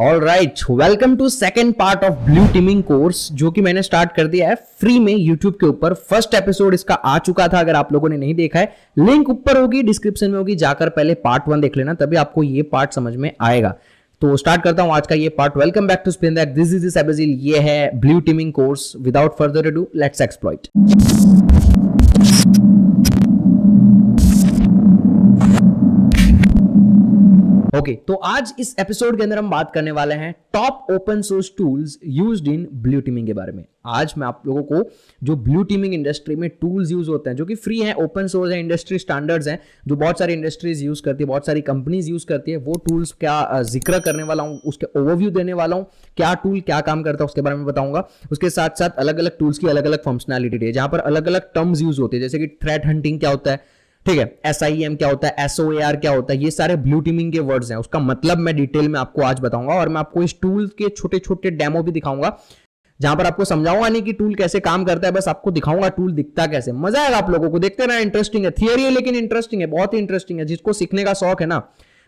All right, welcome to second part of blue teaming course जो कि मैंने start कर दिया है फ्री में यूट्यूब के ऊपर। फर्स्ट एपिसोड इसका आ चुका था, अगर आप लोगों ने नहीं देखा है लिंक ऊपर होगी, डिस्क्रिप्शन में होगी, जाकर पहले पार्ट 1 देख लेना, तभी आपको ये पार्ट समझ में आएगा। तो स्टार्ट करता हूं आज का ये part. Welcome back to spin that, this is एबेजिल, ये है blue teaming course. Without further ado let's exploit. Okay, तो आज इस एपिसोड के अंदर हम बात करने वाले हैं top open source tools used in blue teaming के बारे में। आज मैं आप लोगों को जो ब्लू टीमिंग इंडस्ट्री में टूल्स यूज होते हैं, जो कि फ्री हैं, ओपन सोर्स है, इंडस्ट्री स्टैंडर्ड्स हैं, जो बहुत सारी इंडस्ट्रीज यूज करती है, बहुत सारी कंपनीज यूज करती है, वो टूल्स क्या जिक्र करने वाला हूं, उसके ओवरव्यू देने वाला हूं, क्या टूल क्या काम करता है उसके बारे में बताऊंगा। उसके साथ साथ अलग अलग टूल्स की अलग अलग फंक्शनैलिटी है, जहां पर अलग अलग टर्म्स यूज होते हैं, जैसे कि थ्रेट हंटिंग क्या होता है, ठीक है, SIEM क्या होता है, SOAR क्या होता है, ये सारे ब्लू टीमिंग के वर्ड्स हैं। उसका मतलब मैं डिटेल में आपको आज बताऊंगा और मैं आपको इस टूल के छोटे छोटे डेमो भी दिखाऊंगा, जहां पर आपको समझाऊंगा नहीं कि टूल कैसे काम करता है, बस आपको दिखाऊंगा टूल दिखता कैसे। मजा आएगा आप लोगों को, देखते रहना, इंटरेस्टिंग है, थियरी है लेकिन इंटरेस्टिंग है, बहुत ही इंटरेस्टिंग है। जिसको सीखने का शौक है ना,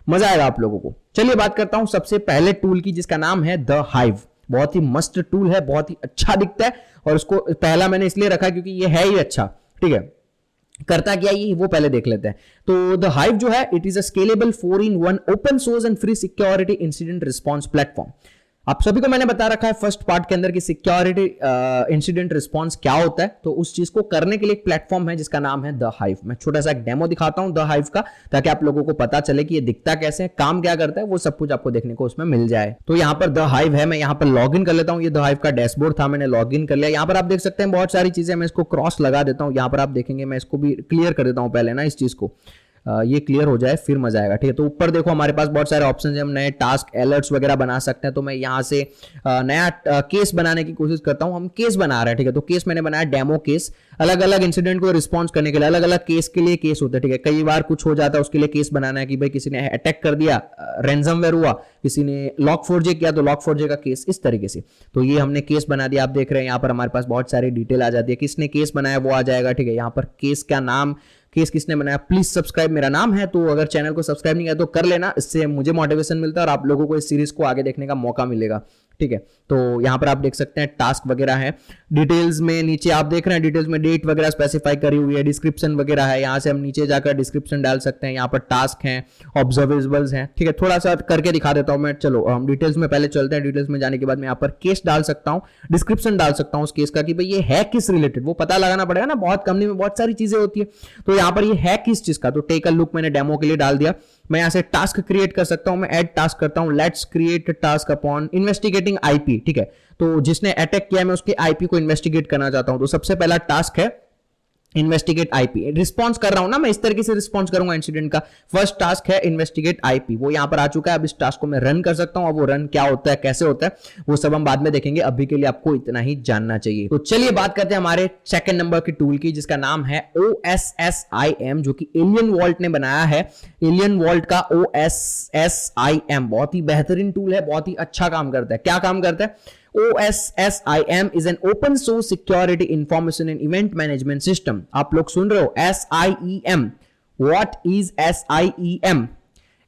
मजा आएगा आप लोगों को। चलिए बात करता हूं सबसे पहले टूल की, जिसका नाम है द हाइव। बहुत ही मस्त टूल है, बहुत ही अच्छा दिखता है, और उसको पहला मैंने इसलिए रखा क्योंकि ये है ही अच्छा। ठीक है, करता क्या ये वो पहले देख लेते हैं। तो द हाइव जो है, it is a scalable 4-in-1 open source and free security incident response platform. आप सभी को मैंने बता रखा है फर्स्ट पार्ट के अंदर कि सिक्योरिटी इंसिडेंट रिस्पांस क्या होता है, तो उस चीज को करने के लिए एक प्लेटफॉर्म है जिसका नाम है द हाइव। मैं छोटा सा एक डेमो दिखाता हूं द हाइव का, ताकि आप लोगों को पता चले कि ये दिखता कैसे है, काम क्या करता है, वो सब कुछ आपको देखने को उसमें मिल जाए। तो यहाँ पर द हाइव है, मैं यहाँ पर लॉग इन कर लेता हूँ। ये द हाइव का डैशबोर्ड था, मैंने लॉग इन कर लिया। यहाँ पर आप देख सकते हैं बहुत सारी चीजें, मैं इसको क्रॉस लगा देता हूँ। यहाँ पर आप देखेंगे, मैं इसको भी क्लियर कर देता हूँ पहले ना, इस चीज को ये क्लियर हो जाए फिर मजा आएगा। ठीक है, तो ऊपर देखो हमारे पास बहुत सारे ऑप्शंस हैं, हम नए टास्क अलर्ट्स वगैरह बना सकते हैं। तो मैं यहाँ से नया केस बनाने की कोशिश करता हूँ। हम केस बना रहे हैं, ठीक है, तो केस मैंने बनाया डेमो केस। अलग अलग इंसिडेंट को रिस्पॉन्स करने के लिए अलग अलग केस के लिए केस होता है। ठीक है, कई बार कुछ हो जाता है, उसके लिए केस बनाना है कि भाई किसी ने अटैक कर दिया, रैंसमवेयर हुआ, किसी ने log4j किया तो log4j का केस, इस तरीके से। तो ये हमने केस बना दिया। आप देख रहे हैं यहाँ पर हमारे पास बहुत सारी डिटेल आ जाती है, किसने केस बनाया वो आ जाएगा। ठीक है, यहाँ पर केस का नाम, केस किसने बनाया, प्लीज सब्सक्राइब मेरा नाम है। तो अगर चैनल को सब्सक्राइब नहीं किया तो कर लेना, इससे मुझे मोटिवेशन मिलता है और आप लोगों को इस सीरीज को आगे देखने का मौका मिलेगा। ठीक है, तो यहाँ पर आप देख सकते हैं टास्क वगैरह है, डिटेल्स में नीचे आप देख रहे हैं, डिटेल्स में डेट वगैरह स्पेसिफाई करी हुई है, डिस्क्रिप्शन वगैरह है, यहाँ से हम नीचे जाकर डिस्क्रिप्शन डाल सकते हैं। यहाँ पर टास्क हैं, ऑब्जर्वेबल्स हैं। ठीक है, थोड़ा सा करके दिखा देता हूँ मैं। चलो हम डिटेल्स में पहले चलते हैं। डिटेल्स में जाने के बाद मैं यहाँ पर केस डाल सकता हूँ, डिस्क्रिप्शन डाल सकता हूँ उस केस का कि भाई ये है किस रिलेटेड, वो पता लगाना पड़ेगा ना, बहुत कंपनी में बहुत सारी चीजें होती है। तो यहाँ पर ये है किस चीज का, तो टेक अ लुक मैंने डेमो के लिए डाल दिया। मैं यहां से टास्क क्रिएट कर सकता हूं, मैं ऐड टास्क करता हूं, let's create task upon investigating IP. ठीक है, तो जिसने अटैक किया मैं उसके आईपी को इन्वेस्टिगेट करना चाहता हूं। तो सबसे पहला टास्क है इन्वेस्टिगेट आईपी। रिस्पॉन्स कर रहा हूं ना मैं, इस तरीके से रिस्पॉन्स करूंगा इंसिडेंट का। फर्स्ट टास्क है इन्वेस्टिगेट आईपी, वो यहां पर आ चुका है। अब इस टास्क को मैं रन कर सकता हूं, अब वो रन क्या होता है, कैसे होता है, वो सब हम बाद में देखेंगे, अभी के लिए आपको इतना ही जानना चाहिए। तो चलिए बात करते हैं हमारे सेकंड नंबर की टूल की, जिसका नाम है OSSIM, जो कि एलियन वॉल्ट ने बनाया है। एलियन वॉल्ट का OSSIM बहुत ही बेहतरीन टूल है, बहुत ही अच्छा काम करता है। क्या काम करता है? OSSIM is an open source security information and event management system. आप लोग सुन रहे हो, SIEM. What is SIEM?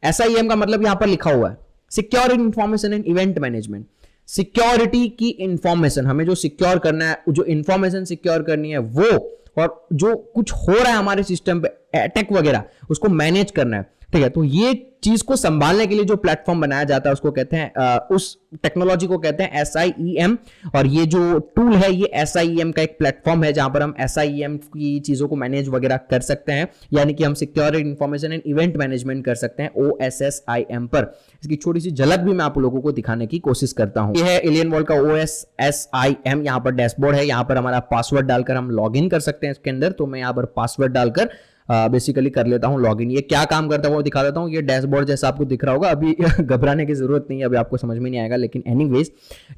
SIEM का मतलब यहां पर लिखा हुआ है security information and event management. Security की इंफॉर्मेशन, हमें जो सिक्योर करना है, जो इंफॉर्मेशन सिक्योर करनी है वो, और जो कुछ हो रहा है हमारे सिस्टम पे, अटैक वगैरह, उसको मैनेज करना है। ठीक है, तो ये चीज को संभालने के लिए जो प्लेटफॉर्म बनाया जाता है उसको कहते हैं, उस टेक्नोलॉजी को कहते हैं SIEM। और ये जो टूल है ये SIEM का एक प्लेटफॉर्म है, जहां पर हम SIEM की चीजों को मैनेज वगैरह कर सकते हैं, यानी कि हम security information and event management कर सकते हैं OSSIM पर। इसकी छोटी सी झलक भी मैं आप लोगों को दिखाने की कोशिश करता हूं। ये है एलियन वॉल्ट का OSSIM। यहाँ पर डैशबोर्ड है, यहाँ पर हमारा पासवर्ड डालकर हम लॉग इन कर सकते हैं इसके अंदर। तो मैं यहाँ पर पासवर्ड डालकर बेसिकली कर लेता हूं लॉगिन। ये क्या काम करता है वो दिखा देता हूं। ये डैशबोर्ड जैसा आपको दिख रहा होगा, अभी घबराने की जरूरत नहीं है, अभी आपको समझ में नहीं आएगा, लेकिन एनीवेज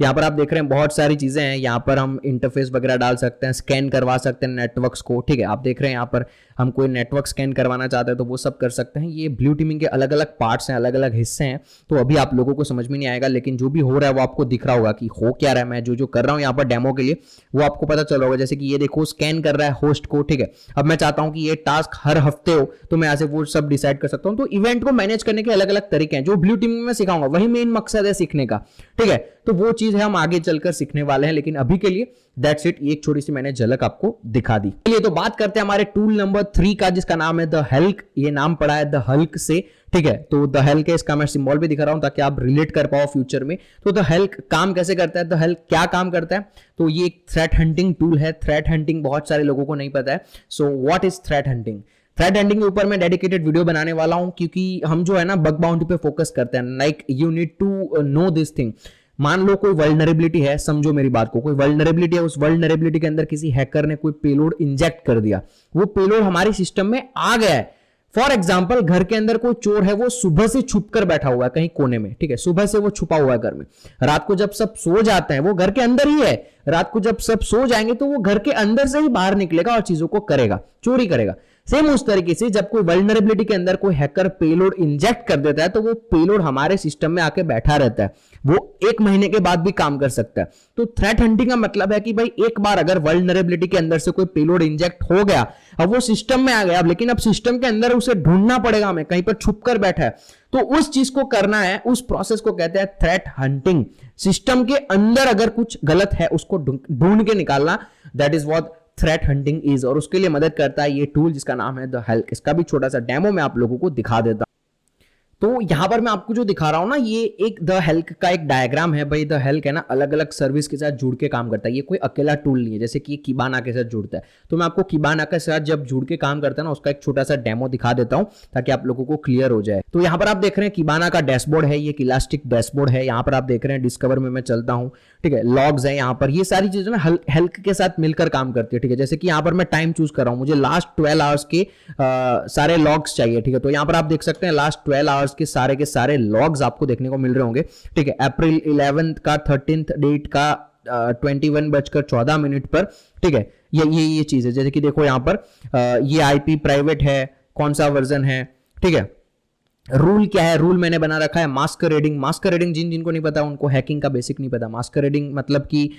यहाँ पर आप देख रहे हैं बहुत सारी चीजें हैं। यहाँ पर हम इंटरफेस वगैरह डाल सकते हैं, स्कैन करवा सकते हैं नेटवर्क्स को। ठीक है, आप देख रहे हैं यहाँ पर हम कोई नेटवर्क स्कैन करवाना चाहते हैं तो वो सब कर सकते हैं। ये ब्लू टीमिंग के अलग अलग पार्ट्स हैं, अलग अलग हिस्से हैं, तो अभी आप लोगों को समझ में नहीं आएगा, लेकिन जो भी हो रहा है वो आपको दिख रहा होगा कि हो क्या रहा है। मैं जो कर रहा हूँ यहाँ पर डेमो के लिए वो आपको पता चल होगा। जैसे कि ये देखो स्कैन कर रहा है होस्ट को। ठीक है, अब मैं चाहता हूँ कि ये टास्क हर हफ्ते हो तो मैं यहाँ से वो सब डिसाइड कर सकता हूँ। तो इवेंट को मैनेज करने के अलग अलग तरीके हैं जो ब्लू टीमिंग में सिखाऊंगा, वही मेन मकसद है सीखने का, ठीक है। तो वो चीज है हम आगे चलकर सीखने वाले हैं, लेकिन अभी के लिए दैट्स इट, एक छोटी सी मैंने झलक आपको दिखा दी। चलिए तो बात करते हैं हमारे टूल नंबर 3 का, जिसका नाम है द हल्क। ये नाम पड़ा है द हल्क से, ठीक है। तो द हल्क है, इसका मैं सिंबल भी दिखा रहा हूं ताकि आप रिलेट कर पाओ फ्यूचर में। तो द हल्क काम कैसे करता है, द हल्क क्या काम करता है, तो ये एक थ्रेट हंटिंग टूल है। थ्रेट हंटिंग बहुत सारे लोगों को नहीं पता है। So what is threat hunting? Threat hunting के ऊपर मैं डेडिकेटेड वीडियो बनाने वाला हूं, क्योंकि हम जो है ना बग बाउंटी पे फोकस करते हैं। Like you need to know this thing. मान लो कोई वल्नरेबिलिटी है, समझो मेरी बात को, कोई वल्नरेबिलिटी है, उस वल्नरेबिलिटी के अंदर किसी हैकर ने कोई पेलोड इंजेक्ट कर दिया, वो पेलोड हमारे सिस्टम में आ गया है। फॉर एग्जाम्पल, घर के अंदर कोई चोर है, वो सुबह से छुप कर बैठा हुआ है कहीं कोने में, ठीक है, सुबह से वो छुपा हुआ है घर में। रात को जब सब सो जाते हैं, वो घर के अंदर ही है, रात को जब सब सो जाएंगे तो वो घर के अंदर से ही बाहर निकलेगा और चीजों को करेगा, चोरी करेगा। सेम उस तरीके से जब कोई वल्नरेबिलिटी के अंदर कोई हैकर पेलोड इंजेक्ट कर देता है, तो वो पेलोड हमारे सिस्टम में आके बैठा रहता है, वो 1 महीने के बाद भी काम कर सकता है। तो थ्रेट हंटिंग का मतलब है कि भाई एक बार अगर वल्नरेबिलिटी के अंदर से कोई पेलोड इंजेक्ट हो गया, अब वो सिस्टम में आ गया, अब लेकिन अब सिस्टम के अंदर उसे ढूंढना पड़ेगा, हमें कहीं पर छुप कर बैठा है, तो उस चीज को करना है, उस प्रोसेस को कहते हैं थ्रेट हंटिंग। सिस्टम के अंदर अगर कुछ गलत है उसको ढूंढ के निकालना, that is what threat hunting is. और उसके लिए मदद करता है ये टूल जिसका नाम है द हल्क। इसका भी छोटा सा डेमो मैं आप लोगों को दिखा देता हूं। तो यहां पर मैं आपको जो दिखा रहा हूं ना, ये एक द हल्क का एक डायग्राम है। भाई द हल्क है ना अलग अलग सर्विस के साथ जुड़ के काम करता है, ये कोई अकेला टूल नहीं है, जैसे कि ये किबाना के साथ जुड़ता है। तो मैं आपको किबाना के साथ जब जुड़ के काम करता है ना, उसका एक छोटा सा डेमो दिखा देता हूं ताकि आप लोगों को क्लियर हो जाए। तो यहाँ पर आप देख रहे हैं किबाना का डैशबोर्ड है, ये एक इलास्टिक डैशबोर्ड है। यहाँ पर आप देख रहे हैं डिस्कवर में मैं चलता हूँ, ठीक है, लॉग्स है यहाँ पर, ये सारी चीजें ना हल्क के साथ मिलकर काम करती है, ठीक है। जैसे कि यहाँ पर मैं टाइम चूज कर रहा हूँ, मुझे लास्ट 12 आवर्स के सारे लॉग्स चाहिए, ठीक है। तो यहाँ पर आप देख सकते हैं लास्ट 12 आवर्स के सारे लॉग्स आपको देखने को मिल रहे होंगे, ठीक है। अप्रैल 11 का 13th डेट का 21:14 पर, ठीक है। ये चीज है, जैसे कि देखो यहाँ पर ये आईपी प्राइवेट है, कौन सा वर्जन है, ठीक है। रूल क्या है, रूल मैंने बना रखा है मास्करेडिंग। मास्करेडिंग जिनको नहीं पता उनको हैकिंग का बेसिक नहीं पता। मास्करेडिंग मतलब कि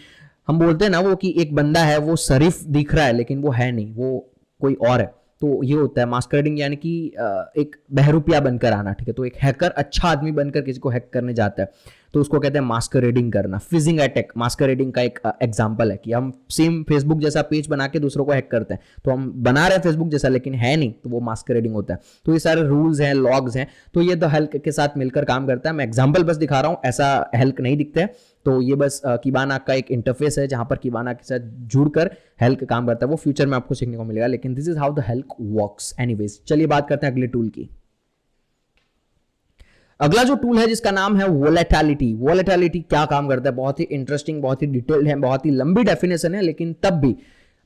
हम बोलते हैं ना वो कि एक बंदा है, वो शरीफ दिख रहा है लेकिन वो है नहीं, वो कोई और है। तो ये होता है मास्करेडिंग, यानी कि एक बहरूपिया बनकर आना, ठीक है। तो एक हैकर अच्छा आदमी बनकर किसी को हैक करने जाता है, तो उसको कहते हैं मास्करेडिंग करना। फिजिंग अटैक मास्करेडिंग का एक एग्जांपल है कि हम सेम फेसबुक जैसा पेज बना के दूसरों को हैक करते हैं, तो हम बना रहे हैं फेसबुक जैसा लेकिन है नहीं, तो वो मास्करेडिंग होता है। तो ये सारे रूल्स हैं, लॉग्स हैं, तो ये द हल्क के साथ मिलकर काम करता है। मैं एग्जाम्पल बस दिखा रहा हूँ, ऐसा हल्क नहीं दिखता है। तो ये बस किबाना का एक इंटरफेस है जहां पर किबाना के साथ जुड़कर हल्क काम करता है। वो फ्यूचर में आपको सीखने को मिलेगा, लेकिन this is how the Hulk works. Anyways, चलिए बात करते हैं अगले टूल की। अगला जो टूल है जिसका नाम है वोलेटिलिटी। वोलेटिलिटी क्या काम करता है, बहुत ही इंटरेस्टिंग, बहुत ही डिटेल्ड है, बहुत ही लंबी डेफिनेशन है, लेकिन तब भी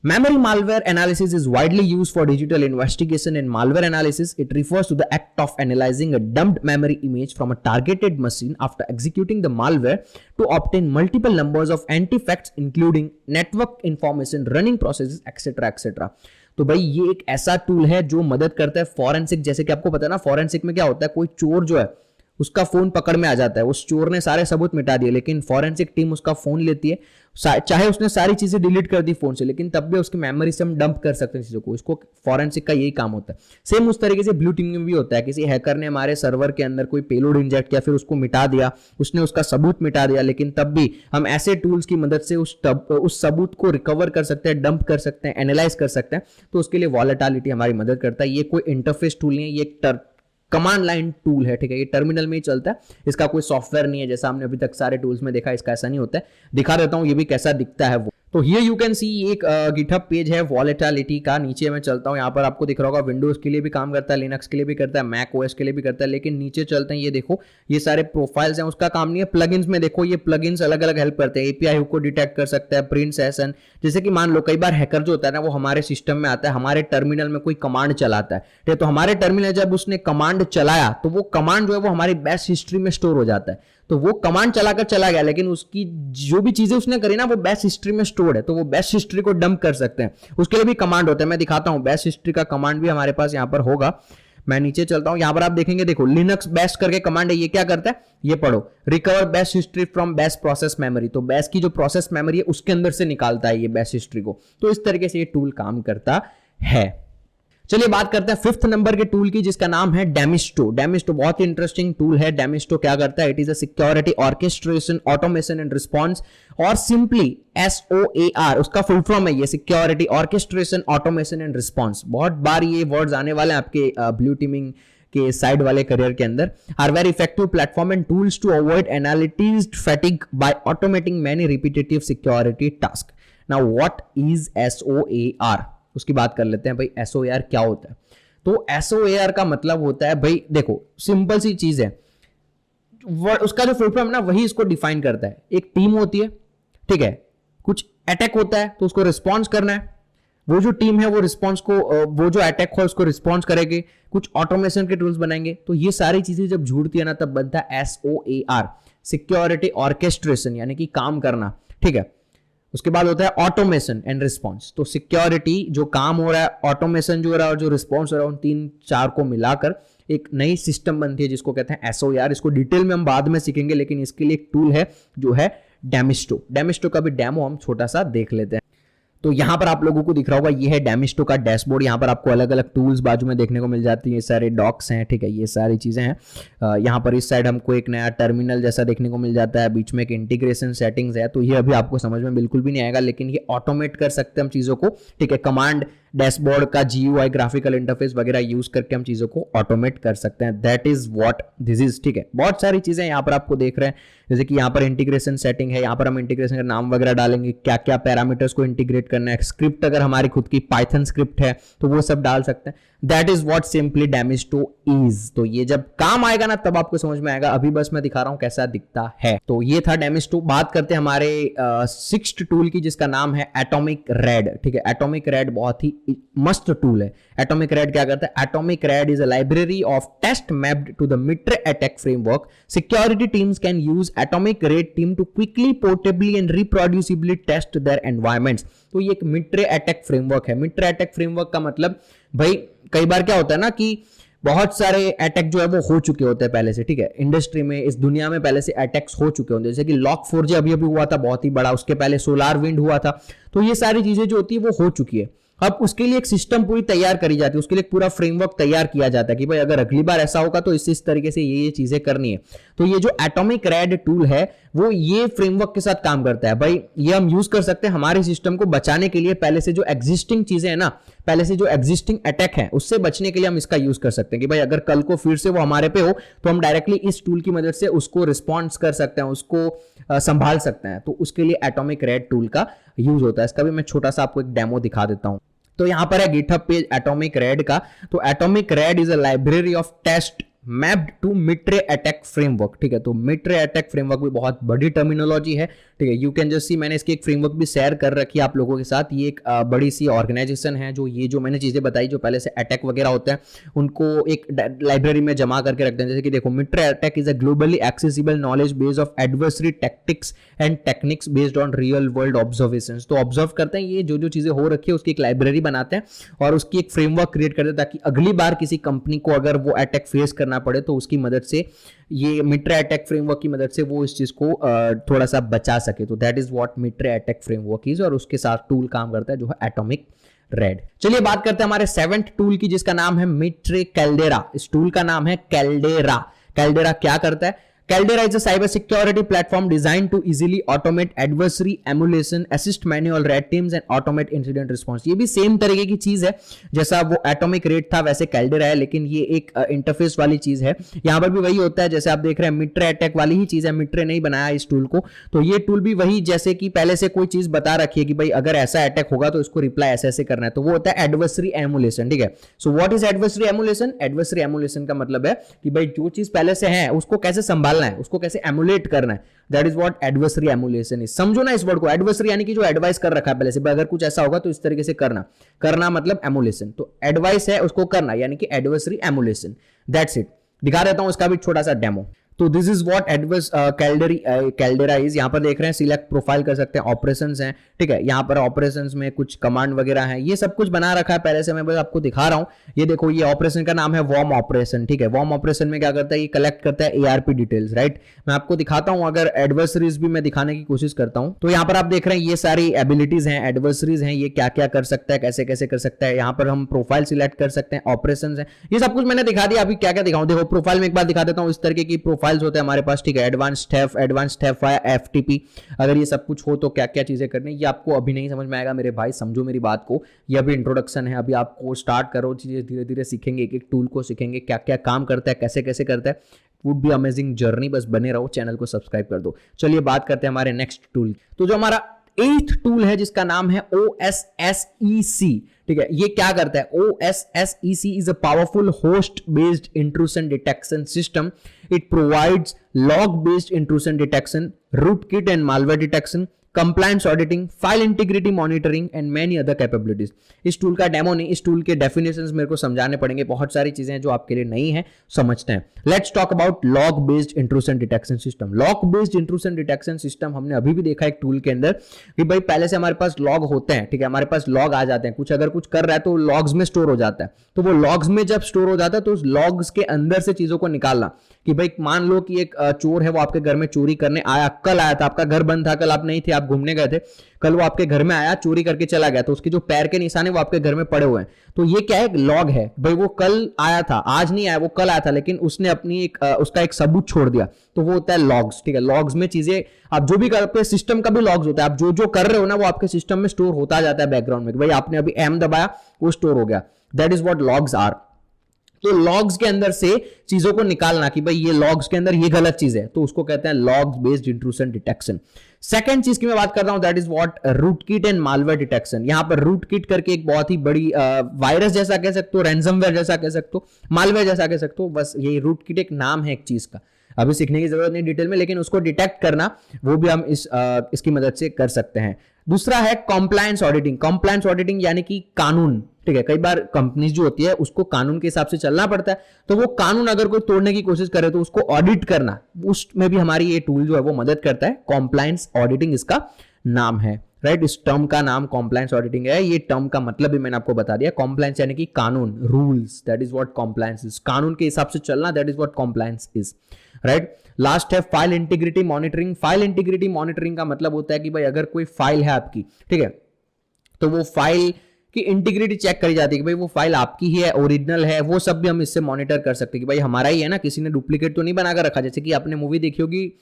memory malware analysis is widely used for digital investigation. In malware analysis, it refers to the act of analyzing a dumped memory image from a targeted machine after executing the malware to obtain multiple numbers of anti-facts including network information, running processes, etc. etc. तो भाई ये एक ऐसा tool है जो मदद करता है फॉरेंसिक। जैसे कि आपको पता है ना, फॉरेंसिक में क्या होता है, कोई चोर जो है उसका फोन पकड़ में आ जाता है, उस चोर ने सारे सबूत मिटा दिए, लेकिन फॉरेंसिक टीम उसका फोन लेती है, चाहे उसने सारी चीजें डिलीट कर दी फोन से, लेकिन तब भी उसकी मेमोरी से हम डंप कर सकते हैं चीजों को। इसको फॉरेंसिक का यही काम होता है। सेम उस तरीके से ब्लू टीमिंग में भी होता है, किसी हैकर ने हमारे सर्वर के अंदर कोई पेलोड इंजेक्ट किया, फिर उसको मिटा दिया, उसने उसका सबूत मिटा दिया, लेकिन तब भी हम ऐसे टूल्स की मदद से उस सबूत को रिकवर कर सकते हैं, डंप कर सकते हैं, एनालाइज कर सकते हैं। तो उसके लिए वॉलेटिलिटी हमारी मदद करता है। ये कोई इंटरफेस टूल नहीं है, ये एक कमांड लाइन टूल है, ठीक है। ये टर्मिनल में ही चलता है, इसका कोई सॉफ्टवेयर नहीं है जैसा हमने अभी तक सारे टूल्स में देखा। इसका ऐसा नहीं होता है। दिखा देता हूं ये भी कैसा दिखता है वो। तो हियर यू कैन सी एक गिटहब पेज है वॉलेटिलिटी का। नीचे मैं चलता हूं, यहाँ पर आपको दिख रहा होगा विंडोज के लिए भी काम करता है, लिनक्स के लिए भी करता है, मैक ओएस के लिए भी करता है। लेकिन नीचे चलते हैं, ये देखो ये सारे प्रोफाइल्स हैं, उसका काम नहीं है। प्लगइन्स में देखो, ये प्लगइन्स अलग अलग हेल्प करते हैं। एपीआई हुक को डिटेक्ट कर सकता है, प्रिंट सेशन। जैसे कि मान लो कई बार हैकर जो होता है ना, वो हमारे सिस्टम में आता है, हमारे टर्मिनल में कोई कमांड चलाता है, ठीक है। तो हमारे टर्मिनल जब उसने कमांड चलाया, तो वो कमांड जो है वो हमारी बैश हिस्ट्री में स्टोर हो जाता है। तो वो कमांड चलाकर चला गया, लेकिन उसकी जो भी चीजें उसने करी ना, वो बैश हिस्ट्री में स्टोर्ड है, तो वो बैश हिस्ट्री को डंप कर सकते हैं। उसके लिए भी कमांड होता है, मैं दिखाता हूं। बैश हिस्ट्री का कमांड भी हमारे पास यहां पर होगा। मैं नीचे चलता हूं, यहां पर आप देखेंगे, देखो लिनक्स बैश करके कमांड है। ये क्या करता है, ये पढ़ो, recover bash history from bash process memory. तो बैश की जो प्रोसेस मेमोरी है उसके अंदर से निकालता है ये बैश हिस्ट्री को। तो इस तरीके से ये टूल काम करता है। चलिए बात करते हैं फिफ्थ नंबर के टूल की, जिसका नाम है डेमिस्टो। डेमिस्टो बहुत ही इंटरेस्टिंग टूल है। डेमिस्टो क्या करता है? It is a security orchestration automation and response, और सिंपली SOAR उसका फुल फॉर्म है ये, security orchestration automation and response. बहुत बार ये वर्ड्स आने वाले हैं आपके ब्लू टीमिंग के साइड वाले करियर के अंदर। Are very effective platform and tools to avoid analytics fatigue by automating many repetitive security task. Now what is SOAR, उसकी बात कर लेते हैं भाई। SOAR क्या होता है? तो SOAR का मतलब होता है भाई, देखो सिंपल सी चीज है, उसका जो फुल फॉर्म है ना वही इसको डिफाइन करता है। एक टीम होती है, ठीक है, कुछ अटैक होता है तो उसको रिस्पॉन्स करना है। वो जो टीम है वो रिस्पॉन्स को, वो जो अटैक हो उसको रिस्पॉन्स करेगी, कुछ ऑटोमेशन के टूल्स बनाएंगे। तो ये सारी चीजें जब जुड़ती है ना तब बनता है SOAR, सिक्योरिटी ऑर्केस्ट्रेशन, यानी कि काम करना, ठीक है। उसके बाद होता है ऑटोमेशन एंड रिस्पॉन्स। तो सिक्योरिटी जो काम हो रहा है, ऑटोमेशन जो हो रहा है और जो रिस्पॉन्स हो रहा है, उन 3-4 को मिलाकर एक नई सिस्टम बनती है जिसको कहते हैं SOAR। इसको डिटेल में हम बाद में सीखेंगे, लेकिन इसके लिए एक टूल है जो है डेमिस्टो। डेमिस्टो का भी डेमो हम छोटा सा देख लेते हैं। तो यहां पर आप लोगों को दिख रहा होगा, ये है डेमिस्टो का डैशबोर्ड। यहां पर आपको अलग अलग टूल्स बाजू में देखने को मिल जाती है, ये सारे डॉक्स हैं, ठीक है, ये सारी चीजें हैं। यहां पर इस साइड हमको एक नया टर्मिनल जैसा देखने को मिल जाता है, बीच में एक इंटीग्रेशन सेटिंग्स है। तो ये अभी आपको समझ में बिल्कुल भी नहीं आएगा, लेकिन ये ऑटोमेट कर सकते हैं हम चीजों को, ठीक है। कमांड डैशबोर्ड का GUI ग्राफिकल इंटरफेस वगैरह यूज करके हम चीजों को ऑटोमेट कर सकते हैं। That is what this is, ठीक है। बहुत सारी चीजें यहाँ पर आपको देख रहे हैं, जैसे कि यहाँ पर इंटीग्रेशन सेटिंग है, यहाँ पर हम इंटीग्रेशन का नाम वगैरह डालेंगे, क्या क्या पैरामीटर्स को इंटीग्रेट करना है, स्क्रिप्ट अगर हमारी खुद की पाइथन स्क्रिप्ट है तो वो सब डाल सकते हैं। That is what simply Demisto is. तो ये जब काम आएगा ना तब आपको समझ में आएगा, अभी बस मैं दिखा रहा हूं कैसा दिखता है। तो ये था डेमिस्टो। बात करते हैं हमारे सिक्स्थ टूल की, जिसका नाम है एटॉमिक रेड, ठीक है। एटॉमिक रेड बहुत ही मस्त टूल है। एटॉमिक रेड क्या करता है? Atomic red is a library of test mapped to the MITRE attack framework. Security teams can use atomic red team to quickly, portably and reproducibly test their environments. तो ये एक MITRE attack framework है। MITRE attack framework का मतलब भाई, कई बार क्या होता है ना कि बहुत सारे अटैक जो है वो हो चुके होते हैं पहले से, ठीक है। इंडस्ट्री में, इस दुनिया में पहले से अटैक्स हो चुके होते हैं, जैसे कि Log4j अभी अभी हुआ था, बहुत ही बड़ा। उसके पहले SolarWind हुआ था। तो ये सारी चीजें जो होती है वो हो चुकी है। अब उसके लिए एक सिस्टम पूरी तैयार करी जाती है, उसके लिए एक पूरा फ्रेमवर्क तैयार किया जाता है कि भाई अगर अगली बार ऐसा होगा तो इस तरीके से ये चीजें करनी है। तो ये जो एटॉमिक रेड टूल है वो ये फ्रेमवर्क के साथ काम करता है। भाई ये हम यूज कर सकते हैं हमारे सिस्टम को बचाने के लिए, पहले से जो एग्जिस्टिंग चीजें है ना, पहले से जो एग्जिस्टिंग अटैक है उससे बचने के लिए हम इसका यूज कर सकते हैं कि भाई अगर कल को फिर से वो हमारे पे हो तो हम डायरेक्टली इस टूल की मदद से उसको रिस्पॉन्स कर सकते हैं, उसको संभाल सकते हैं। तो उसके लिए एटॉमिक रेड टूल का यूज होता है। इसका भी मैं छोटा सा आपको एक डेमो दिखा देता हूं। तो यहां पर है गिटहब पेज एटॉमिक रेड का। तो atomic red is a library of test mapped to MITRE attack framework, ठीक है। तो मिट्रे अटैक फ्रेमवर्क भी बहुत बड़ी टर्मिनोलॉजी है, ठीक है। यू कैन जस्ट सी, मैंने इसकी एक फ्रेमवर्क भी शेयर कर रखी है आप लोगों के साथ। ये एक बड़ी सी ऑर्गेनाइजेशन है जो ये जो मैंने चीजें बताई, जो पहले से अटैक वगैरह होते हैं उनको एक लाइब्रेरी में जमा करके रखते हैं। जैसे कि देखो, mitre attack is a globally accessible knowledge base of adversary tactics and techniques based on real world observations. तो ऑब्जर्व करते हैं ये जो चीजें हो रखी है उसकी एक लाइब्रेरी बनाते हैं और उसकी एक फ्रेमवर्क क्रिएट करते हैं, ताकि अगली बार किसी कंपनी को अगर वो अटैक फेस करना पड़े तो उसकी मदद से, ये मिट्रे अटैक फ्रेमवर्क की मदद से वो इस चीज को थोड़ा सा बचा सके। तो that is what mitre attack framework is, और उसके साथ टूल काम करता है जो है एटॉमिक रेड। चलिए बात करते हैं हमारे 7th टूल की, जिसका नाम है मिट्रे कैल्डेरा। इस टूल का नाम है कैल्डेरा। कैल्डेरा क्या करता है? Caldera is a cybersecurity platform designed to easily automate adversary emulation, assist manual red teams and automate incident response। ये भी सेम तरीके की चीज है, जैसा वो एटॉमिक रेड था वैसे Caldera है, लेकिन ये एक इंटरफेस वाली चीज है। यहां पर भी वही होता है जैसे आप देख रहे हैं, मिट्रे अटैक वाली ही चीज है। मिट्रे नहीं बनाया इस टूल को, तो ये टूल भी वही, जैसे कि पहले से कोई चीज बता रखी है कि भाई अगर ऐसा अटैक होगा तो इसको रिप्लाई ऐसे ऐसे करना है, तो वो होता है एडवर्सरी एमुलेशन, ठीक है। So what is adversary emulation? Adversary emulation का मतलब है कि भाई जो चीज पहले से है उसको कैसे संभालना है, उसको कैसे एमुलेट करना है। That is what adversary emulation is. समझो ना इस वर्ड को, एडवर्सरी यानी कि जो एडवाइस कर रखा है पहले से, अगर कुछ ऐसा होगा तो इस तरीके से करना मतलब एमुलेशन। तो एडवाइस है उसको करना, यानी कि एडवर्सरी एमुलेशन। That's it. दिखा देता हूं इसका भी छोटा सा डेमो। तो this is what adverse caldera is. यहाँ पर देख रहे हैं सिलेक्ट प्रोफाइल कर सकते हैं, ऑपरेशंस हैं, ठीक है। यहाँ पर ऑपरेशंस में कुछ कमांड वगैरह हैं, ये सब कुछ बना रखा है पहले से, मैं बस आपको दिखा रहा हूँ। ये देखो, ये ऑपरेशन का नाम है वॉर्म ऑपरेशन, ठीक है। वॉर्म ऑपरेशन में क्या करता है, ये कलेक्ट करता है एआरपी डिटेल्स, राइट। मैं आपको दिखाता हूँ, अगर एडवर्सरीज भी मैं दिखाने की कोशिश करता हूँ। तो यहाँ पर आप देख रहे हैं ये सारी एबिलिटीज हैं, एडवर्सरीज हैं, ये क्या क्या कर सकता है, कैसे कैसे कर सकता है। यहाँ पर हम प्रोफाइल सिलेक्ट कर सकते हैं, ऑपरेशंस हैं, ये सब कुछ मैंने दिखा दिया। अभी क्या क्या दिखाऊं, देखो प्रोफाइल में एक बार दिखा देता हूं। इस तरीके की प्रोफाइल्स होते हैं हमारे पास, ठीक है। Advance theft, advance theft via FTP, अगर ये सब कुछ हो तो क्या क्या चीजें करनी, ये आपको अभी नहीं समझ में आएगा मेरे भाई, समझो मेरी बात को। ये अभी इंट्रोडक्शन है, अभी आपको स्टार्ट करो, चीजें धीरे धीरे सीखेंगे, एक एक टूल को सीखेंगे, क्या क्या काम करता है, कैसे कैसे करता है। वुड बी अमेजिंग जर्नी, बस बने रहो, चैनल को सब्सक्राइब कर दो। चलिए बात करते हैं हमारे नेक्स्ट टूल। तो जो हमारा 8th टूल है जिसका नाम है OSSEC, ठीक है। ये क्या करता है, OSSEC is a powerful host based intrusion detection system. It provides log based intrusion detection, rootkit and malware detection, compliance auditing, file integrity monitoring and many other capabilities. इस टूल का डेमो नहीं, इस टूल के definitions मेरे को समझाने पड़ेंगे, बहुत सारी चीजें हैं जो आपके लिए नहीं है, समझते हैं। Let's talk about log based intrusion detection system. Log based intrusion detection system हमने अभी भी देखा एक टूल के अंदर कि भाई पहले से हमारे पास लॉग होते हैं, ठीक है। हमारे पास लॉग आ जाते हैं, कुछ अगर कुछ कर रहा है तो लॉग्स में स्टोर हो जाता है। तो वो लॉग्स में जब स्टोर हो जाता है तो उस लॉग्स के अंदर से चीजों को निकालना, कि भाई मान लो कि एक चोर है, वो आपके घर में चोरी करने आया, कल आया था, आपका घर बंद था, कल आप नहीं थे, आप घूमने गए थे, कल वो आपके घर में आया, चोरी करके चला गया, तो उसके जो पैर के निशान है वो आपके घर में पड़े हुए हैं। तो ये क्या है, एक लॉग है। भाई वो कल आया था, आज नहीं आया, वो कल आया था, लेकिन उसने अपनी उसका एक सबूत छोड़ दिया, तो वो होता है लॉग्स, ठीक है। लॉग्स में चीजें आप जो भी करते हैं, सिस्टम का भी लॉग्स होता है, आप जो जो कर रहे हो ना वो आपके सिस्टम में स्टोर होता जाता है बैकग्राउंड में, भाई आपने अभी एम दबाया, वो स्टोर हो गया। That is what logs are. तो लॉग्स के अंदर से चीजों को निकालना कि भाई ये लॉग्स के अंदर ये गलत चीज है, तो उसको कहते हैं logs based intrusion detection. Second चीज की मैं बात कर रहा हूं, that is what rootkit and malware detection. यहां पर रूटकिट करके एक बहुत ही बड़ी वायरस जैसा कह सकते हो, रैंसमवेयर जैसा कह सकते हो, मालवेयर जैसा कह सकते हो, बस ये रूटकिट एक नाम है एक चीज का, अभी सीखने की जरूरत नहीं डिटेल में, लेकिन उसको डिटेक्ट करना वो भी हम इसकी मदद से कर सकते हैं। दूसरा है कॉम्प्लायंस ऑडिटिंग। कॉम्प्लायंस ऑडिटिंग यानी कि कानून, ठीक है। कई बार कंपनीज जो होती है उसको कानून के हिसाब से चलना पड़ता है, तो वो कानून अगर कोई तोड़ने की कोशिश करे तो उसको ऑडिट करना, उसमें भी हमारी ये टूल जो है वो मदद करता है। कॉम्प्लायंस ऑडिटिंग इसका नाम है, राइट। इस टर्म का नाम कॉम्प्लायंस ऑडिटिंग है। ये टर्म का मतलब भी मैंने आपको बता दिया, कॉम्प्लायंस यानी कि कानून, rules, that is what compliance is. कानून के हिसाब से चलना, that is what compliance is, right. Last है file integrity monitoring. File integrity monitoring का मतलब होता है कि भाई अगर कोई फाइल है आपकी, ठीक है, तो वो फाइल की इंटीग्रिटी चेक करी जाती है कि भाई वो फाइल आपकी ही है, ओरिजिनल है, वो सब भी हम इससे मॉनिटर कर सकते हैं कि भाई हमारा ही है ना, किसी ने डुप्लीकेट तो नहीं बनाकर रखा। जैसे कि आपने मूवी देखी होगी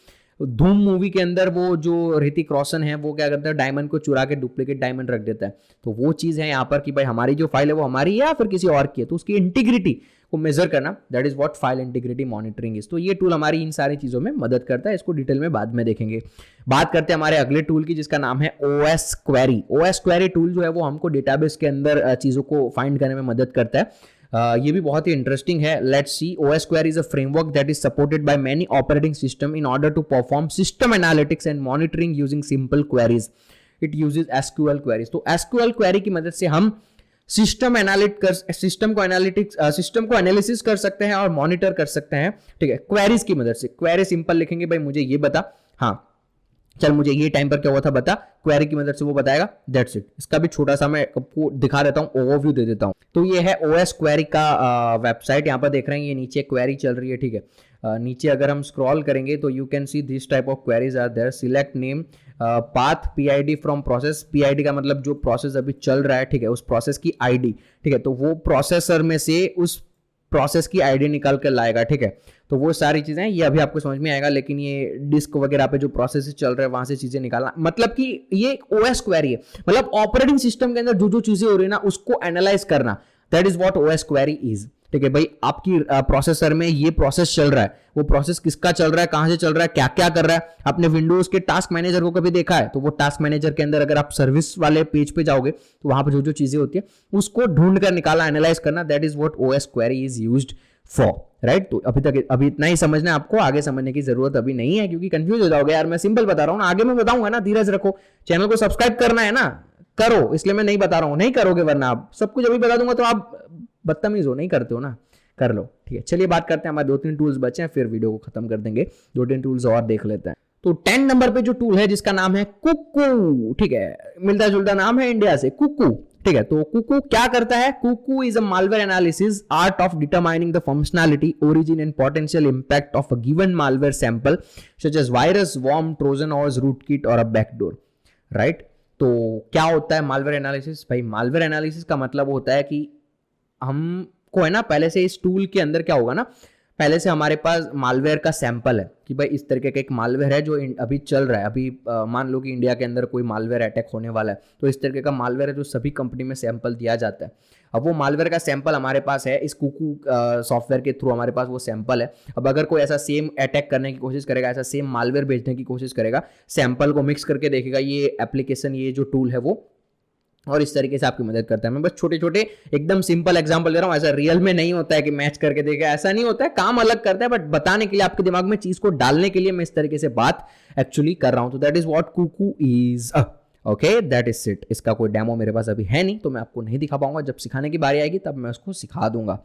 धूम मूवी के अंदर, वो जो ऋतिक रोशन है वो क्या करता है, डायमंड को चुरा के डुप्लीकेट डायमंड रख देता है। तो वो चीज है यहाँ पर कि भाई हमारी जो फाइल है वो हमारी है या फिर किसी और की है, तो उसकी इंटीग्रिटी को मेजर करना, that is what file integrity monitoring is. तो ये टूल हमारी इन सारी चीजों में मदद करता है, इसको डिटेल में बाद में देखेंगे। बात करते हैं हमारे अगले टूल की जिसका नाम है OS query. OS query tool जो है वो हमको डेटाबेस के अंदर चीजों को फाइंड करने में मदद करता है। ये भी बहुत ही इंटरेस्टिंग है। Let's see, OS query is a framework that is supported by many operating system in order to perform system analytics and monitoring using simple queries. It uses SQL queries. तो SQL क्वेरी की मदद से हम system को analysis कर सकते हैं और मॉनिटर कर सकते हैं, ठीक है, क्वेरीज की मदद से। क्वेरी सिंपल लिखेंगे, भाई मुझे ये बता, हाँ चल मुझे ये टाइम पर क्या हुआ था बता, क्वेरी की मदद से वो बताएगा, दैट्स इट। इसका भी छोटा सा मैं आपको दिखा देता हूँ, ओवरव्यू दे देता हूँ। तो ये है OS क्वेरी का वेबसाइट, यहाँ पर देख रहे हैं ये नीचे क्वेरी चल रही है, ठीक है। नीचे अगर हम स्क्रॉल करेंगे तो you can see this type of queries are there. Select name, path, PID from process. PID का मतलब जो प्रोसेस अभी चल रहा है, ठीक है, उस प्रोसेस की ID, ठीक है। तो वो प्रोसेसर में से उस प्रोसेस की ID निकाल कर लाएगा, ठीक है। तो वो सारी चीजें ये अभी आपको समझ में आएगा, लेकिन ये डिस्क वगैरह पे जो प्रोसेस चल रहा है वहां से चीजें निकालना, मतलब कि ये एक OS क्वेरी है, मतलब ऑपरेटिंग सिस्टम के अंदर जो जो चीजें हो रही है ना उसको एनालाइज करना, that is what OS query is, ठीक है। भाई आपकी प्रोसेसर में ये प्रोसेस चल रहा है, वो प्रोसेस किसका चल रहा है, कहां से चल रहा है, क्या क्या कर रहा है। आपने विंडोज के टास्क मैनेजर को कभी देखा है, तो वो टास्क मैनेजर के अंदर अगर आप सर्विस वाले पेज पे जाओगे तो वहां पर जो जो चीजें होती है उसको ढूंढ कर निकाला, एनालाइज करना, that is what OS query is used for, right. तो अभी इतना ही समझना है आपको, आगे समझने की जरूरत अभी नहीं है क्योंकि कंफ्यूज हो जाओगे यार, मैं सिंपल बता रहा हूँ ना, आगे मैं बताऊंगा ना, धीरज रखो। चैनल को सब्सक्राइब करना है ना, करो, इसलिए मैं नहीं बता रहा हूँ, नहीं करोगे वरना आप सब कुछ अभी बता दूंगा तो आप बदतमीज हो, नहीं करते हो ना, कर लो। ठीक है, चलिए बात करते हैं, हमारे 2-3 टूल्स बचे हैं, फिर वीडियो को खत्म कर देंगे, 2-3 टूल्स और देख लेते हैं। तो 10 नंबर पे जो टूल है जिसका नाम है कुकू, ठीक है, मिलता जुलता नाम है इंडिया से, कुकू, ठीक है। तो कुकू क्या करता है? Cuckoo is a malware analysis, art of determining the functionality, origin and potential impact of a given malware sample such as virus, worm, Trojan horse, rootkit और अ बैकडोर, राइट। तो क्या होता है मालवेयर एनालिसिस? भाई malware analysis का मतलब होता है कि हमको है ना, पहले से इस टूल के अंदर क्या होगा ना, पहले से हमारे पास मालवेयर का सैंपल है कि भाई इस तरीके का एक मालवेयर है जो अभी चल रहा है, अभी मान लो कि इंडिया के अंदर कोई मालवेयर अटैक होने वाला है, तो इस तरीके का मालवेयर है जो सभी कंपनी में सैंपल दिया जाता है। अब वो मालवेयर का सैंपल हमारे पास है, इस कुकू सॉफ्टवेयर के थ्रू हमारे पास वो सैंपल है। अब अगर कोई ऐसा सेम अटैक करने की कोशिश करेगा, ऐसा सेम मालवेयर भेजने की कोशिश करेगा, सैंपल को मिक्स करके देखेगा, ये एप्लीकेशन, ये जो टूल है वो, और इस तरीके से आपकी मदद करता है। मैं बस छोटे छोटे एकदम सिंपल एग्जांपल दे रहा हूँ, ऐसा रियल में नहीं होता है कि मैच करके देखेगा, ऐसा नहीं होता है, काम अलग करता है, बट बताने के लिए, आपके दिमाग में चीज को डालने के लिए मैं इस तरीके से बात एक्चुअली कर रहा हूं। तो that is what Kuku is, okay, that is it. इसका कोई डेमो मेरे पास अभी है नहीं, तो मैं आपको नहीं दिखा पाऊंगा, जब सिखाने की बारी आएगी तब मैं उसको सिखा दूंगा।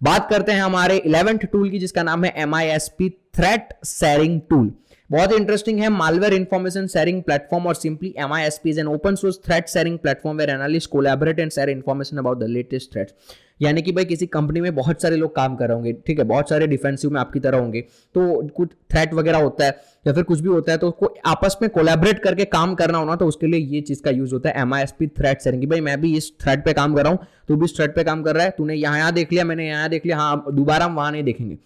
बात करते हैं हमारे 11th टूल की, जिसका नाम है MISP थ्रेट शेयरिंग टूल। बहुत इंटरेस्टिंग है, मालवेयर इंफॉर्मेशन शेयरिंग प्लेटफॉर्म, और simply MISP is an open source threat sharing platform where analyst collaborate and share information about the latest threats. यानी कि भाई किसी कंपनी में बहुत सारे लोग काम कर रहे होंगे, ठीक है, बहुत सारे डिफेंसिव में आपकी तरह होंगे, तो कुछ थ्रेट वगैरह होता है या फिर कुछ भी होता है, तो उसको आपस में कोलैबोरेट करके काम करना होना, तो उसके लिए ये चीज का यूज होता है, MISP थ्रेट शेयरिंग। भाई मैं भी इस थ्रेड पे काम कर रहा हूँ, तू भी इस थ्रेड पे काम कर रहा है, तूने यहाँ देख लिया, मैंने यहाँ देख लिया, हाँ दोबारा हम वहां नहीं देखेंगे,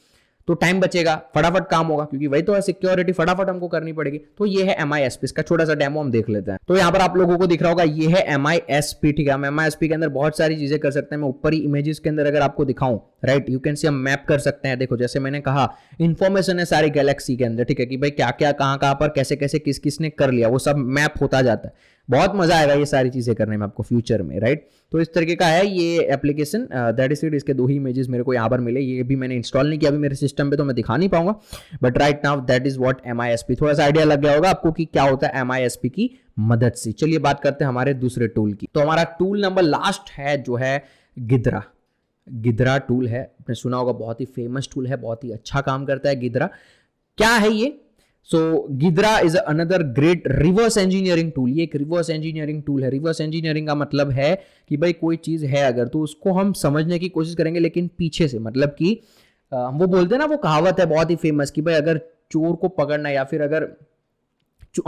तो टाइम बचेगा, फटाफट काम होगा, क्योंकि वही तो है सिक्योरिटी, फटाफट हमको करनी पड़ेगी। तो ये है MISP, इसका छोटा सा डेमो हम देख लेते हैं। तो यहाँ पर आप लोगों को दिख रहा होगा, ये है MISP, ठीक है। हम MISP के अंदर बहुत सारी चीजें कर सकते हैं। मैं ऊपर ही इमेजेस के अंदर अगर आपको दिखाऊं, राइट, यू कैन सी, हम मैप कर सकते हैं। देखो जैसे मैंने कहा, इंफॉर्मेशन है सारी गैलेक्सी के अंदर, ठीक है, कि भाई क्या क्या कहां कहां पर कैसे कैसे किस किसने कर लिया, वो सब मैप होता जाता है। बहुत मजा आएगा ये सारी चीजें करने में आपको फ्यूचर में, राइट। तो इस तरीके का है ये एप्लीकेशन, दैट इज इट। इसके 2 ही इमेजेस मेरे को यहाँ पर मिले, ये भी मैंने इंस्टॉल नहीं किया अभी मेरे सिस्टम पे, तो मैं दिखा नहीं पाऊंगा, but right now that is what MISP। थोड़ा सा आइडिया लग गया होगा आपको कि क्या होता है MISP की मदद से। चलिए बात करते हैं हमारे दूसरे टूल की। तो हमारा टूल नंबर लास्ट है जो है गिद्रा। गिद्रा टूल है, आपने सुना होगा, बहुत ही फेमस टूल है, बहुत ही अच्छा काम करता है गिद्रा। क्या है ये? So Ghidra is another great reverse engineering tool. ये एक रिवर्स इंजीनियरिंग टूल है। रिवर्स इंजीनियरिंग का मतलब है कि भाई कोई चीज है अगर, तो उसको हम समझने की कोशिश करेंगे, लेकिन पीछे से, मतलब कि वो बोलते हैं ना, वो कहावत है बहुत ही फेमस कि भाई अगर चोर को पकड़ना, या फिर अगर,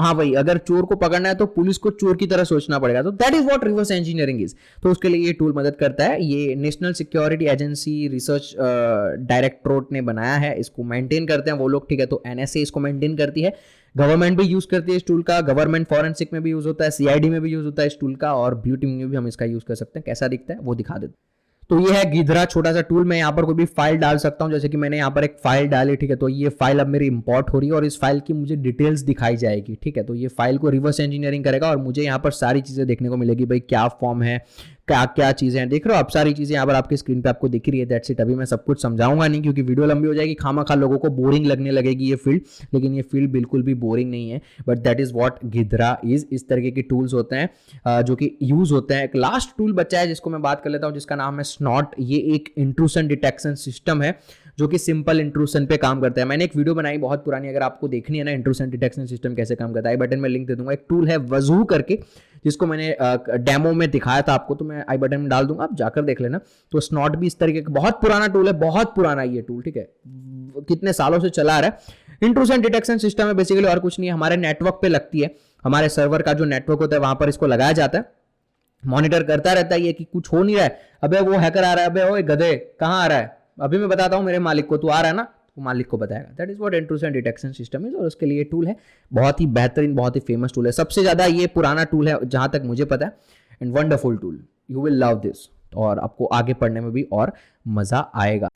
हाँ भाई, अगर चोर को पकड़ना है तो पुलिस को चोर की तरह सोचना पड़ेगा। तो that is what reverse engineering is. तो उसके लिए ये टूल मदद करता है। ये national security agency research directorate ने बनाया है, इसको मेंटेन करते हैं वो लोग, ठीक है। तो NSA इसको मेंटेन करती है, गवर्नमेंट भी यूज करती है इस टूल का, गवर्नमेंट फॉरेंसिक में भी यूज होता है, CID में भी यूज होता है इस टूल का, और ब्लू टीम में भी हम इसका यूज कर सकते हैं। कैसा दिखता है वो दिखा देते हैं। तो ये है गिद्रा, छोटा सा टूल। मैं यहाँ पर कोई भी फाइल डाल सकता हूँ, जैसे कि मैंने यहाँ पर एक फाइल डाली, ठीक है। तो ये फाइल अब मेरी इंपोर्ट हो रही है, और इस फाइल की मुझे डिटेल्स दिखाई जाएगी, ठीक है। तो ये फाइल को रिवर्स इंजीनियरिंग करेगा, और मुझे यहाँ पर सारी चीजें देखने को मिलेगी, भाई क्या फॉर्म है, क्या क्या चीजें हैं, देख रहे हो आप, सारी चीजें यहाँ पर आपकी स्क्रीन पे आपको दिख रही है। That's it. अभी मैं सब कुछ समझाऊंगा नहीं, क्योंकि वीडियो लंबी हो जाएगी, खामा लोगों को बोरिंग लगने लगेगी ये फील्ड, लेकिन ये फील्ड बिल्कुल भी बोरिंग नहीं है। But that is what Ghidra is. इस तरीके के टूल्स होते हैं जो कि यूज होते हैं। एक लास्ट टूल बचा है जिसको मैं बात कर लेता हूँ, जिसका नाम है स्नॉट। ये एक इंट्रूशन डिटेक्शन सिस्टम है जो कि सिंपल इंट्रूशन पे काम करता है। मैंने एक वीडियो बनाई बहुत पुरानी, अगर आपको देखनी है ना इंट्रूशन डिटेक्शन सिस्टम कैसे काम करता है, आई बटन में लिंक दे दूंगा। एक टूल है वजू करके, जिसको मैंने डेमो में दिखाया था आपको, तो मैं आई बटन में डाल दूंगा, आप जाकर देख लेना। तो स्नॉट भी इस तरीके का बहुत पुराना टूल है, बहुत पुराना ये टूल, ठीक है, कितने सालों से चला आ रहा है। इंट्रूशन डिटेक्शन सिस्टम है बेसिकली, और कुछ नहीं है, हमारे नेटवर्क पे लगती है, हमारे सर्वर का जो नेटवर्क होता है वहां पर इसको लगाया जाता है, मॉनिटर करता रहता है ये कि कुछ हो नहीं रहा है। अबे वो हैकर आ रहा है, अबे ओए गधे कहाँ आ रहा है, अभी मैं बताता हूँ मेरे मालिक को, तू आ रहा है ना, तो मालिक को बताएगा। That is what intrusion detection system is, और उसके लिए टूल है, बहुत ही बेहतरीन, बहुत ही फेमस टूल है। सबसे ज्यादा ये पुराना टूल है जहां तक मुझे पता है, and wonderful tool, you will love this, और आपको आगे पढ़ने में भी और मजा आएगा।